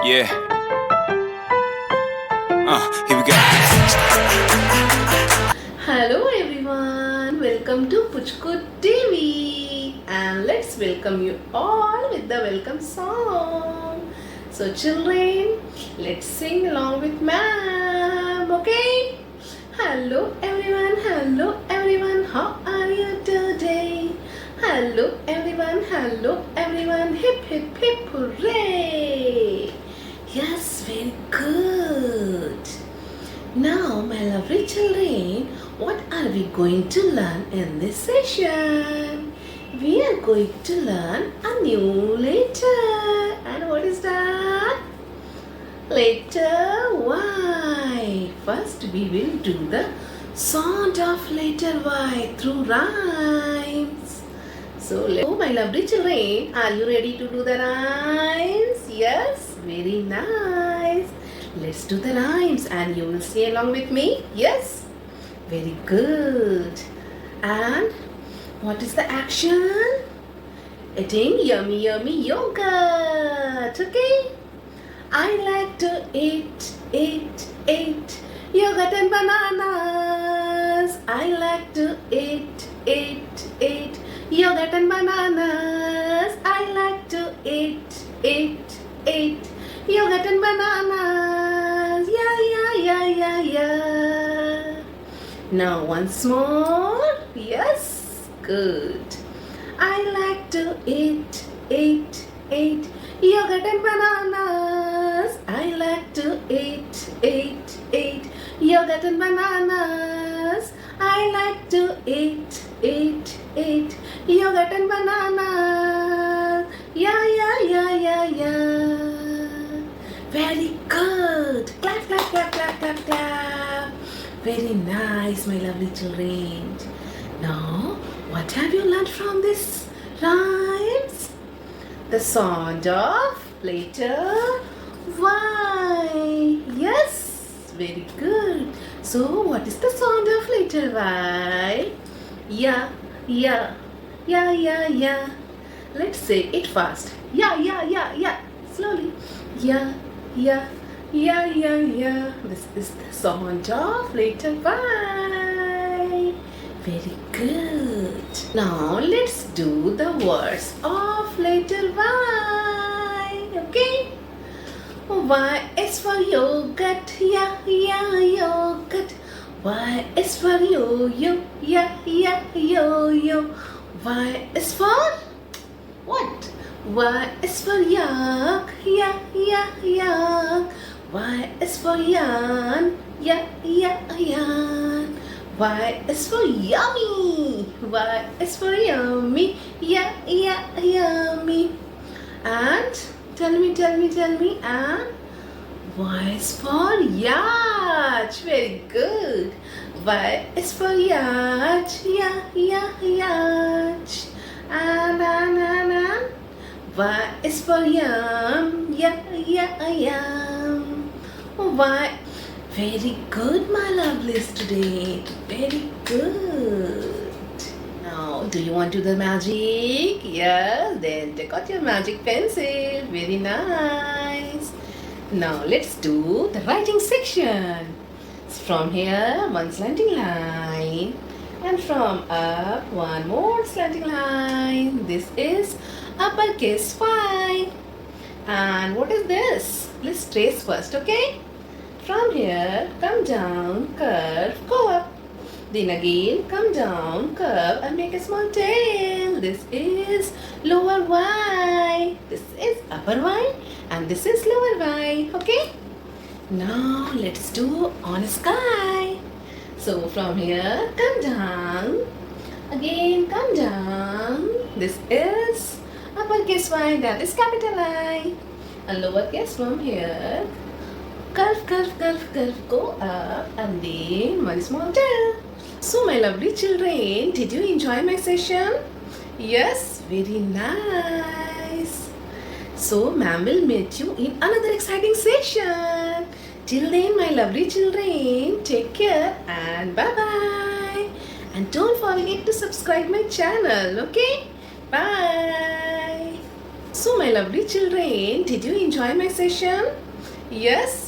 Yeah. Here we go. Hello everyone, welcome to Puchku TV and let's welcome you all with the welcome song. So children, let's sing along with ma'am, okay? Hello everyone, how are you today? Hello everyone, hip hip hip hooray! Yes, very good. Now, my lovely children, what are we going to learn in this session? We are going to learn a new letter. And what is that? Letter Y. First, we will do the sound of letter Y through rhymes. So, my lovely children, are you ready to do the rhymes? Yes, very nice. Let's do the rhymes and you will sing along with me. Yes? Very good. And what is the action? Eating yummy yogurt. Okay? I like to eat yogurt and bananas. I like to eat yogurt and bananas. I like to eat yogurt and bananas. Yeah. Now once more. Yes, good. I like to eat yogurt and bananas. I like to eat yogurt and bananas. I like to eat yogurt and bananas. Yeah. Very good. Clap. Very nice, my lovely children. Now, what have you learned from this rhymes? The sound of letter Y. Yes, very good. So, what is the sound of letter Y? Yeah. Let's say it fast. Yeah. Slowly. Yeah. This is the sound of letter Y. Very good. Now let's do the words of letter Y. Okay? Y is for yogurt. Yeah, yogurt. Y is for yo-yo. Yeah, yo-yo. Y is for what? Y is for yak. Yeah, yak. Y is for yarn. Yeah, yarn. Y is for yummy. Y is for yummy. Yeah, yummy. And tell me. And Y is for yacht. Very good. Y is for yacht. Yeah, yacht. And Y is for yum. Yeah, yum. Y. Very good, my lovelies today. Very good. Now, do you want to do the magic? Yes, then take out your magic pencil. Very nice. Now, let's do the writing section. From here, one slanting line. And from up, one more slanting line. This is uppercase Y. And what is this? Let's trace first, okay? From here, come down, curve, go up. Then again, come down, curve and make a small tail. This is lower Y. This is upper Y. And this is lower Y. Okay? Now, let's do on a sky. So, from here, come down. Again, come down. This is uppercase Y. That is capital I. And lowercase from here. Curve, go up and then one small tail. So my lovely children, did you enjoy my session? Yes, very nice. So ma'am will meet you in another exciting session. Till then, my lovely children, take care and bye-bye. And don't forget to subscribe my channel, okay? Bye. So So, my lovely children, did you enjoy my session? Yes.